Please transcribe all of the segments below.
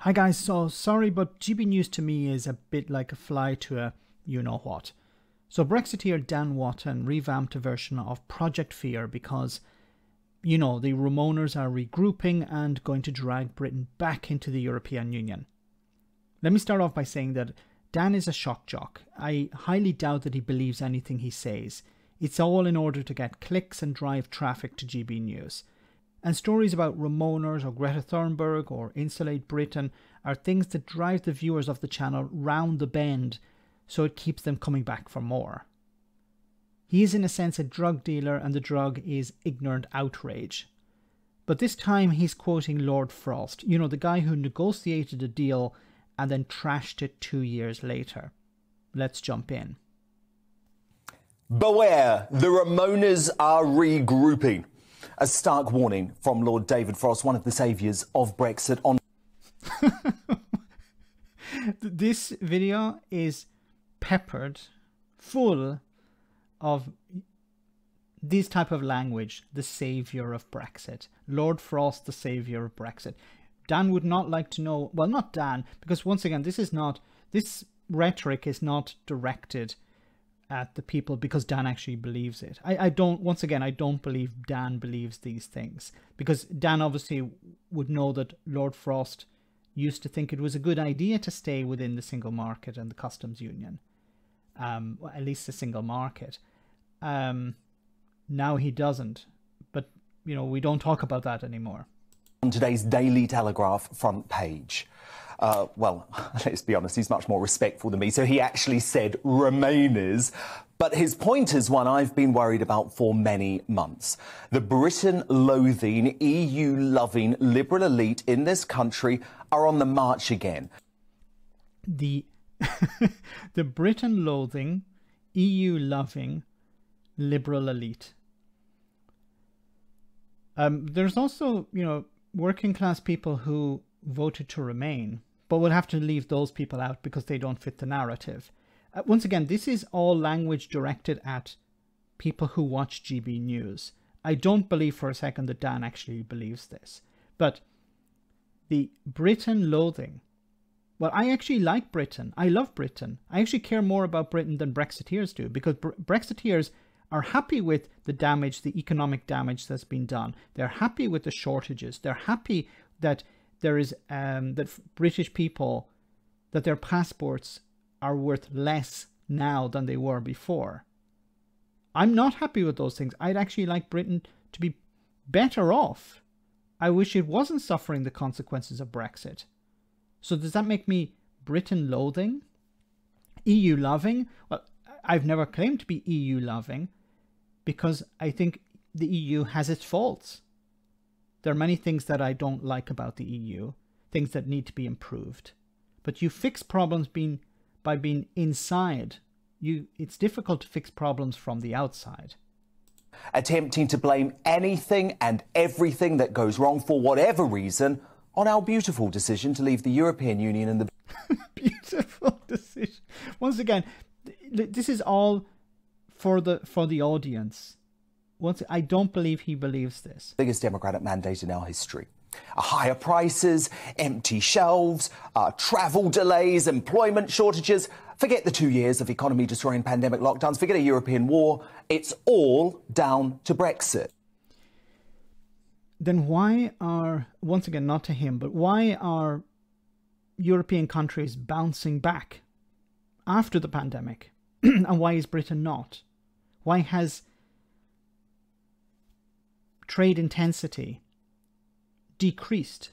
Hi guys, so sorry, but GB News to me is a bit like a fly to a you-know-what. So Brexiteer Dan Wotton revamped a version of Project Fear because, the Remoaners are regrouping and going to drag Britain back into the European Union. Let me start off by saying that Dan is a shock jock. I highly doubt that he believes anything he says. It's all in order to get clicks and drive traffic to GB News. And stories about Remoaners or Greta Thunberg or Insulate Britain are things that drive the viewers of the channel round the bend, so it keeps them coming back for more. He is in a sense a drug dealer, and the drug is ignorant outrage. But this time he's quoting Lord Frost, the guy who negotiated a deal and then trashed it 2 years later. Let's jump in. Beware, the Remoaners are regrouping. A stark warning from Lord David Frost, one of the saviours of Brexit. On This video is peppered full of this type of language. The saviour of Brexit. Lord Frost, the saviour of Brexit. Dan would not like to know, well, not Dan, because once again, this rhetoric is not directed at the people because Dan actually believes it. I don't believe Dan believes these things, because Dan obviously would know that Lord Frost used to think it was a good idea to stay within the single market and the customs union, at least the single market. Now he doesn't, but we don't talk about that anymore. On today's Daily Telegraph front page. Well, let's be honest, he's much more respectful than me, so he actually said Remainers. But his point is one I've been worried about for many months. The Britain-loathing, EU-loving liberal elite in this country are on the march again. The Britain-loathing, EU-loving liberal elite. There's also, working class people who voted to remain, but we'll have to leave those people out because they don't fit the narrative. Once again, this is all language directed at people who watch GB News. I don't believe for a second that Dan actually believes this. But the Britain loathing, well, I actually like Britain. I love Britain. I actually care more about Britain than Brexiteers do, because Brexiteers are happy with the damage, the economic damage that's been done. They're happy with the shortages. They're happy that there is that British people, that their passports are worth less now than they were before. I'm not happy with those things. I'd actually like Britain to be better off. I wish it wasn't suffering the consequences of Brexit. So does that make me Britain loathing? EU loving? Well, I've never claimed to be EU loving, because I think the EU has its faults. There are many things that I don't like about the EU, things that need to be improved. But you fix problems by being inside. It's difficult to fix problems from the outside. Attempting to blame anything and everything that goes wrong for whatever reason on our beautiful decision to leave the European Union and the... Beautiful decision. Once again, this is all for the audience. I don't believe he believes this. Biggest democratic mandate in our history. Higher prices, empty shelves, travel delays, employment shortages. Forget the 2 years of economy-destroying pandemic lockdowns. Forget a European war. It's all down to Brexit. Then why are, once again, not to him, but why are European countries bouncing back after the pandemic? And why is Britain not? Why has trade intensity decreased?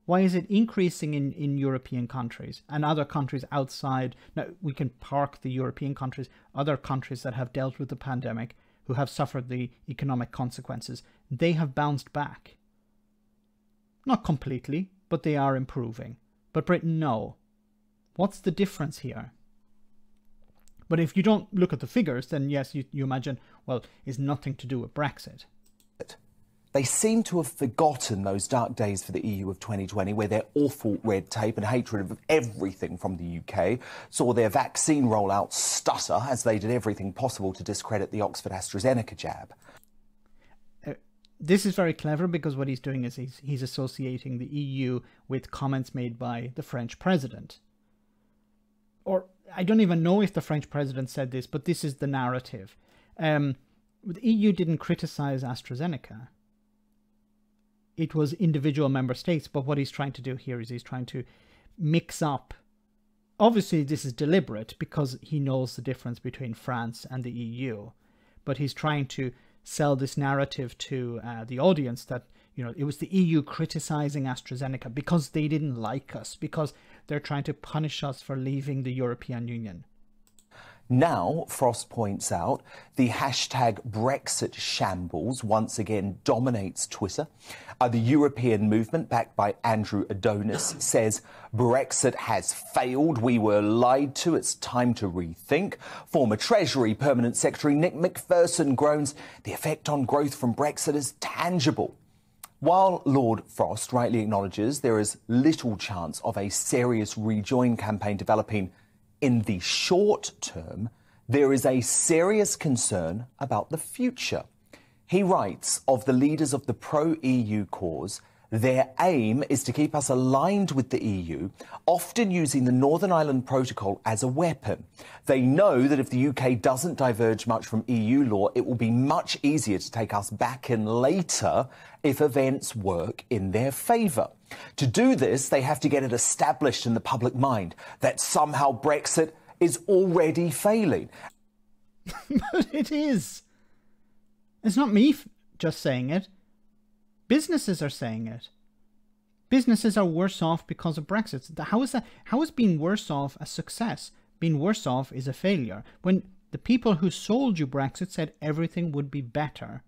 Why is it increasing in European countries and other countries outside? Now, we can park the European countries, other countries that have dealt with the pandemic, who have suffered the economic consequences. They have bounced back. Not completely, but they are improving. But Britain, no. What's the difference here? But if you don't look at the figures, then yes, you imagine, well, it's nothing to do with Brexit. They seem to have forgotten those dark days for the EU of 2020, where their awful red tape and hatred of everything from the UK saw their vaccine rollout stutter as they did everything possible to discredit the Oxford AstraZeneca jab. this is very clever because what he's doing is he's associating the EU with comments made by the French president. Or I don't even know if the French president said this, but this is the narrative. The EU didn't criticize AstraZeneca. It was individual member states, but what he's trying to do here is he's trying to mix up. Obviously, this is deliberate because he knows the difference between France and the EU, but he's trying to sell this narrative to the audience that, you know, it was the EU criticizing AstraZeneca because they didn't like us, because they're trying to punish us for leaving the European Union. Now, Frost points out, the hashtag Brexit shambles once again dominates Twitter. The European movement, backed by Andrew Adonis, says Brexit has failed. We were lied to. It's time to rethink. Former Treasury Permanent Secretary Nick Macpherson groans the effect on growth from Brexit is tangible. While Lord Frost rightly acknowledges there is little chance of a serious rejoin campaign developing in the short term, there is a serious concern about the future. He writes of the leaders of the pro-EU cause, their aim is to keep us aligned with the EU, often using the Northern Ireland Protocol as a weapon. They know that if the UK doesn't diverge much from EU law, it will be much easier to take us back in later if events work in their favour. To do this, they have to get it established in the public mind that somehow Brexit is already failing. But it is. It's not me just saying it. Businesses are saying it. Businesses are worse off because of Brexit. How is that? How is being worse off a success? Being worse off is a failure. When the people who sold you Brexit said everything would be better.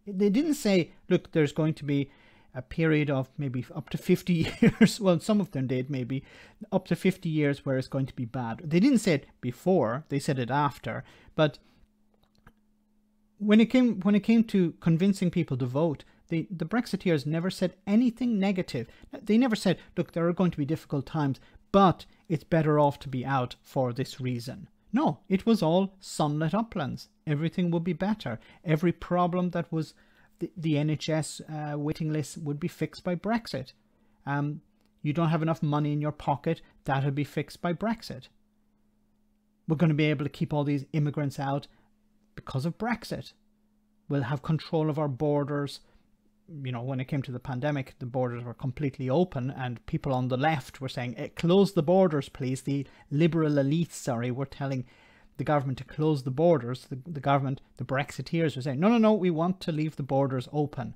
They didn't say, look, there's going to be a period of maybe up to 50 years. Well, some of them did, maybe up to 50 years where it's going to be bad. They didn't say it before, they said it after. But when it came to convincing people to vote, the Brexiteers never said anything negative. They never said, look, there are going to be difficult times, but it's better off to be out for this reason. No, it was all sunlit uplands. Everything would be better. Every problem that was the NHS waiting list would be fixed by Brexit. You don't have enough money in your pocket, that'll be fixed by Brexit. We're going to be able to keep all these immigrants out because of Brexit. We'll have control of our borders. You know, when it came to the pandemic, the borders were completely open and people on the left were saying, close the borders, please. The liberal elites, were telling the government to close the borders. The government, the Brexiteers were saying, no, we want to leave the borders open.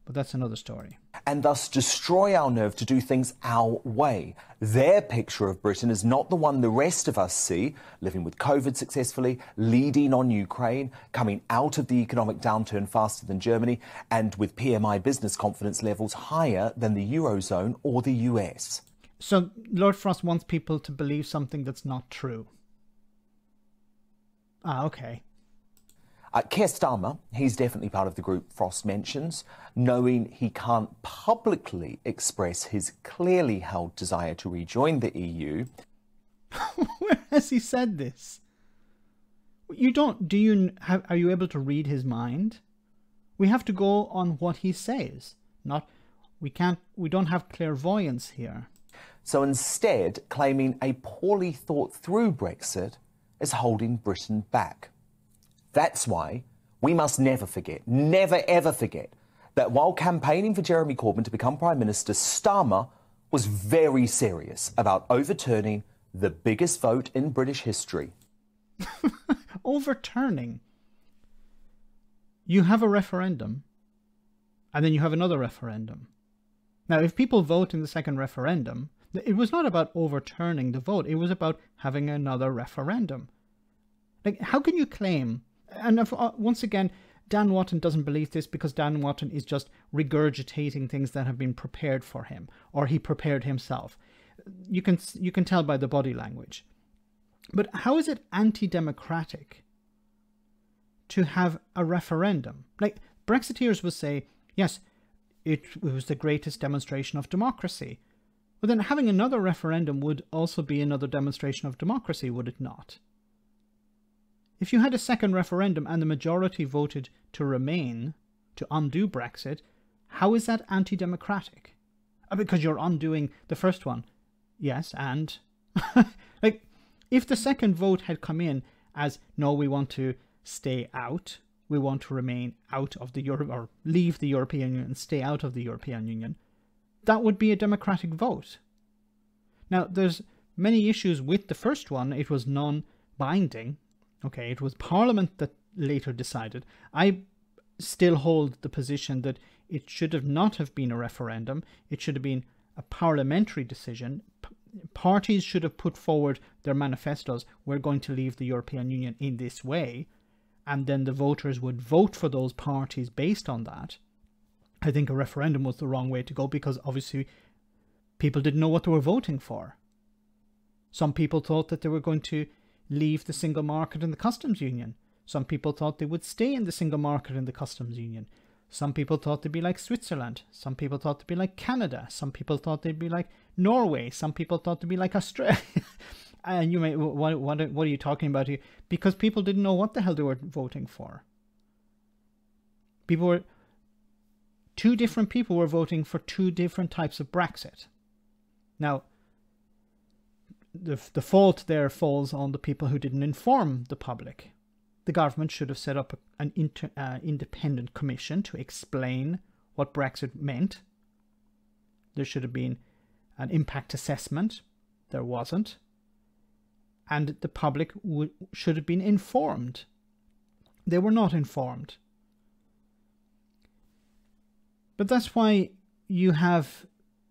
But that's another story. And thus destroy our nerve to do things our way. Their picture of Britain is not the one the rest of us see, living with COVID successfully, leading on Ukraine, coming out of the economic downturn faster than Germany, and with PMI business confidence levels higher than the Eurozone or the US. So Lord Frost wants people to believe something that's not true. Ah, okay. Keir Starmer, he's definitely part of the group Frost mentions, knowing he can't publicly express his clearly held desire to rejoin the EU. Where has he said this? You don't, are you able to read his mind? We have to go on what he says, we don't have clairvoyance here. So instead, claiming a poorly thought through Brexit is holding Britain back. That's why we must never ever forget, that while campaigning for Jeremy Corbyn to become Prime Minister, Starmer was very serious about overturning the biggest vote in British history. Overturning? You have a referendum, and then you have another referendum. Now, if people vote in the second referendum, it was not about overturning the vote, it was about having another referendum. Like, how can you claim... And once again, Dan Wotton doesn't believe this because Dan Wotton is just regurgitating things that have been prepared for him, or he prepared himself. You can tell by the body language. But how is it anti-democratic to have a referendum? Like, Brexiteers will say, yes, it was the greatest demonstration of democracy. But then having another referendum would also be another demonstration of democracy, would it not? If you had a second referendum and the majority voted to remain, to undo Brexit, how is that anti-democratic? Because you're undoing the first one. Yes, and like, if the second vote had come in as, no, we want to stay out, we want to remain out of the Europe, or leave the European Union and stay out of the European Union, that would be a democratic vote. Now, there's many issues with the first one. It was non-binding. Okay, it was Parliament that later decided. I still hold the position that it should have not have been a referendum. It should have been a parliamentary decision. Parties should have put forward their manifestos. We're going to leave the European Union in this way. And then the voters would vote for those parties based on that. I think a referendum was the wrong way to go, because obviously people didn't know what they were voting for. Some people thought that they were going to leave the single market and the customs union. Some people thought they would stay in the single market and the customs union. Some people thought they'd be like Switzerland. Some people thought they'd be like Canada. Some people thought they'd be like Norway. Some people thought they'd be like Australia. And you may, what are you talking about here? Because people didn't know what the hell they were voting for. Two different people were voting for two different types of Brexit. Now, the fault there falls on the people who didn't inform the public. The government should have set up an independent commission to explain what Brexit meant. There should have been an impact assessment. There wasn't. And the public should have been informed. They were not informed. But that's why you have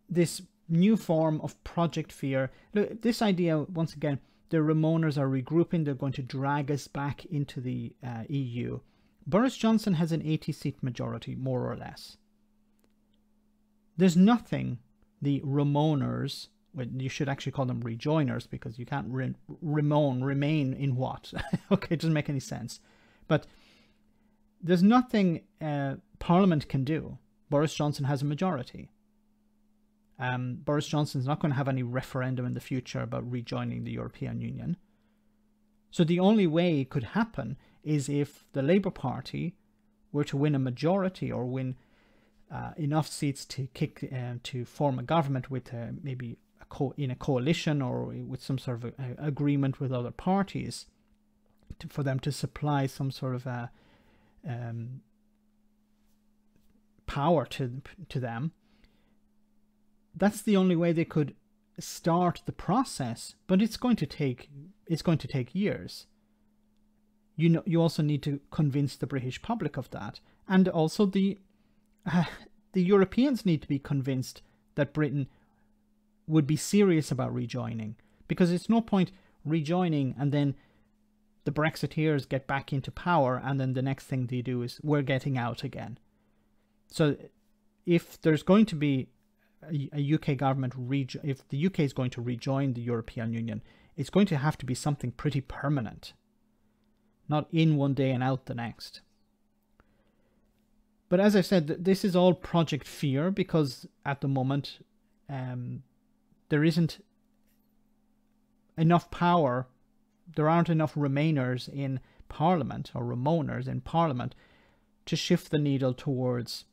this new form of project fear. Look, this idea, once again, the Remoaners are regrouping. They're going to drag us back into the EU. Boris Johnson has an 80-seat majority, more or less. There's nothing the Remoaners, well, you should actually call them rejoiners, because you can't remain in what? Okay, it doesn't make any sense. But there's nothing Parliament can do. Boris Johnson has a majority. Boris Johnson's not going to have any referendum in the future about rejoining the European Union. So the only way it could happen is if the Labour Party were to win a majority, or win enough seats to to form a government with maybe in a coalition, or with some sort of agreement with other parties, for them to supply some sort of power to them. That's the only way they could start the process, but it's going to take years. You also need to convince the British public of that, and also the Europeans need to be convinced that Britain would be serious about rejoining, because it's no point rejoining and then the Brexiteers get back into power and then the next thing they do is we're getting out again. So if there's going to be a UK government, if the UK is going to rejoin the European Union, it's going to have to be something pretty permanent, not in one day and out the next. But as I said, this is all project fear, because at the moment there isn't enough power. There aren't enough Remainers in Parliament, or Remoaners in Parliament, to shift the needle towards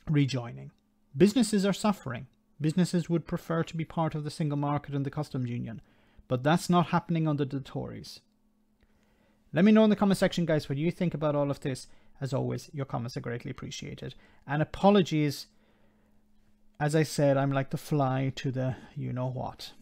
rejoining. Businesses are suffering. Businesses would prefer to be part of the single market and the customs union, but that's not happening under the Tories. Let me know in the comment section, guys, what you think about all of this. As always, your comments are greatly appreciated. And apologies, as I said, I'm like the fly to the you-know-what.